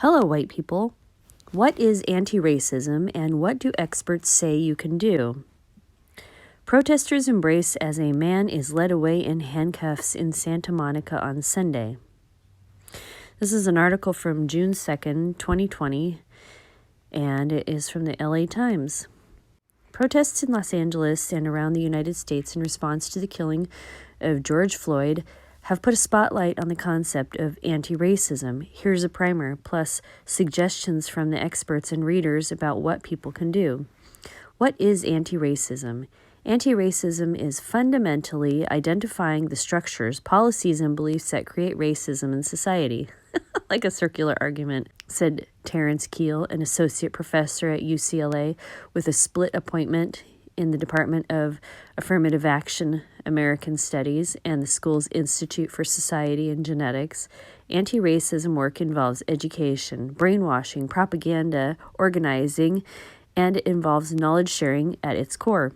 Hello, white people. What is anti-racism and what do experts say you can do? Protesters embrace as a man is led away in handcuffs in Santa Monica on Sunday. This is an article from June 2nd, 2020, and it is from the LA Times. Protests in Los Angeles and around the United States in response to the killing of George Floyd have put a spotlight on the concept of anti-racism. Here's a primer, plus suggestions from the experts and readers about what people can do. What is anti-racism? Anti-racism is fundamentally identifying the structures, policies, and beliefs that create racism in society. Like a circular argument, said Terrence Keel, an associate professor at UCLA with a split appointment in the Department of Affirmative Action American Studies and the school's Institute for Society and Genetics. Anti-racism work involves education, brainwashing, propaganda, organizing, and it involves knowledge sharing at its core.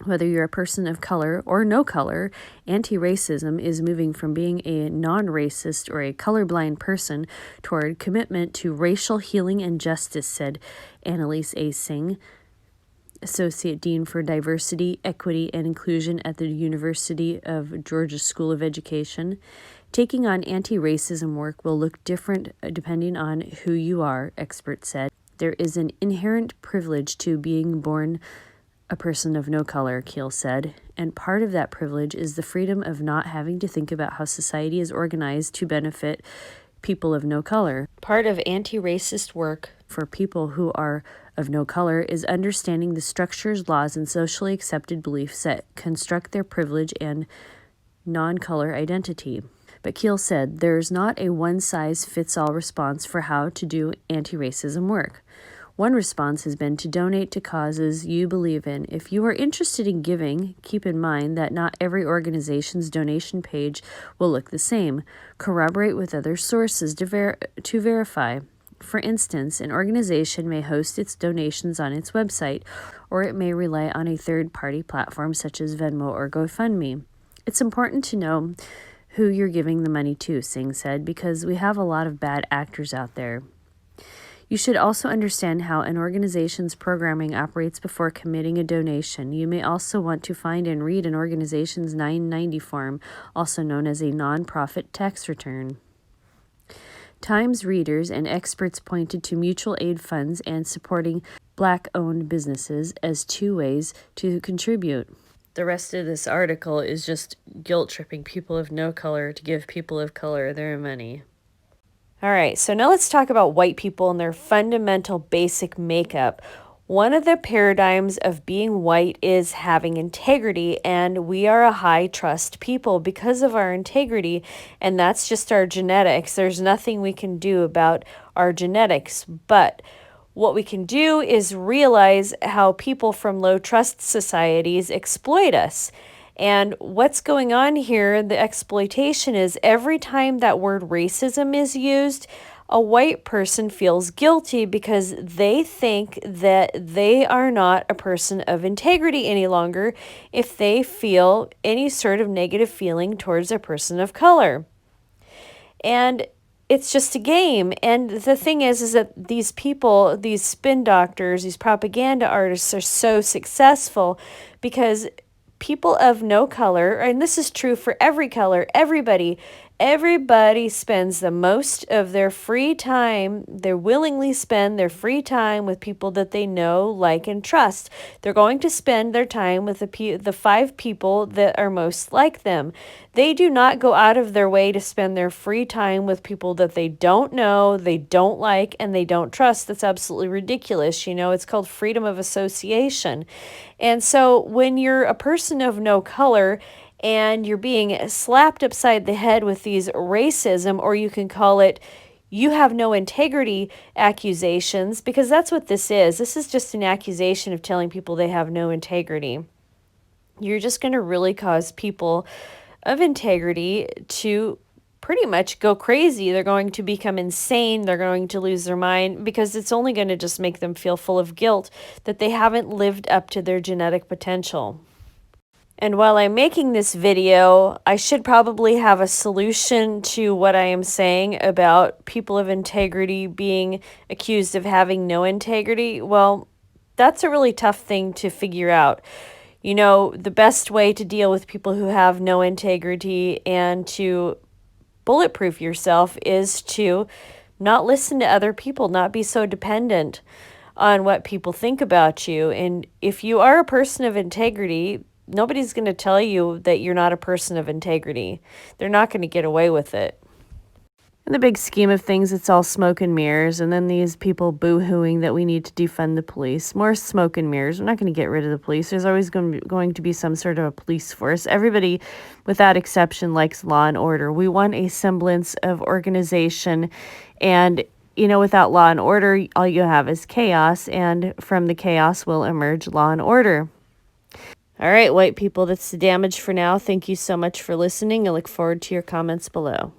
Whether you're a person of color or no color, anti-racism is moving from being a non-racist or a colorblind person toward commitment to racial healing and justice, said Annalise A. Singh, Associate Dean for Diversity, Equity, and Inclusion at the University of Georgia School of Education. Taking on anti-racism work will look different depending on who you are, experts said. There is an inherent privilege to being born a person of no color, Keel said, and part of that privilege is the freedom of not having to think about how society is organized to benefit people of no color. Part of anti-racist work for people who are of no color is understanding the structures, laws, and socially accepted beliefs that construct their privilege and non-color identity. But Keel said there's not a one-size-fits-all response for how to do anti-racism work. One response has been to donate to causes you believe in. If you are interested in giving, keep in mind that not every organization's donation page will look the same. Corroborate with other sources to verify. For instance, an organization may host its donations on its website, or it may rely on a third-party platform such as Venmo or GoFundMe. It's important to know who you're giving the money to, Singh said, because we have a lot of bad actors out there. You should also understand how an organization's programming operates before committing a donation. You may also want to find and read an organization's 990 form, also known as a nonprofit tax return. Times readers and experts pointed to mutual aid funds and supporting Black-owned businesses as two ways to contribute. The rest of this article is just guilt-tripping people of no color to give people of color their money. All right, so now let's talk about white people and their fundamental basic makeup. One of the paradigms of being white is having integrity, and we are a high trust people because of our integrity, and that's just our genetics. There's nothing we can do about our genetics, but what we can do is realize how people from low trust societies exploit us. And what's going on here, the exploitation is every time that word racism is used, a white person feels guilty because they think that they are not a person of integrity any longer if they feel any sort of negative feeling towards a person of color. And it's just a game. And the thing is that these people, these spin doctors, these propaganda artists are so successful because people of no color, and this is true for every color, everybody spends the most of their free time, they willingly spend their free time with people that they know, like, and trust. They're going to spend their time with the 5 people that are most like them. They do not go out of their way to spend their free time with people that they don't know, they don't like, and they don't trust. That's absolutely ridiculous. You know, it's called freedom of association. And so when you're a person of no color and you're being slapped upside the head with these racism, or you can call it you have no integrity accusations, because that's what this is. This is just an accusation of telling people they have no integrity. You're just going to really cause people of integrity to pretty much go crazy. They're going to become insane. They're going to lose their mind because it's only going to just make them feel full of guilt that they haven't lived up to their genetic potential. And while I'm making this video, I should probably have a solution to what I am saying about people of integrity being accused of having no integrity. Well, that's a really tough thing to figure out. You know, the best way to deal with people who have no integrity and to bulletproof yourself is to not listen to other people, not be so dependent on what people think about you. And if you are a person of integrity, nobody's going to tell you that you're not a person of integrity. They're not going to get away with it. In the big scheme of things, it's all smoke and mirrors, and then these people boo-hooing that we need to defund the police. More smoke and mirrors. We're not going to get rid of the police. There's always going to be some sort of a police force. Everybody, without exception, likes law and order. We want a semblance of organization, and you know, without law and order, all you have is chaos, and from the chaos will emerge law and order. All right, white people, that's the damage for now. Thank you so much for listening. I look forward to your comments below.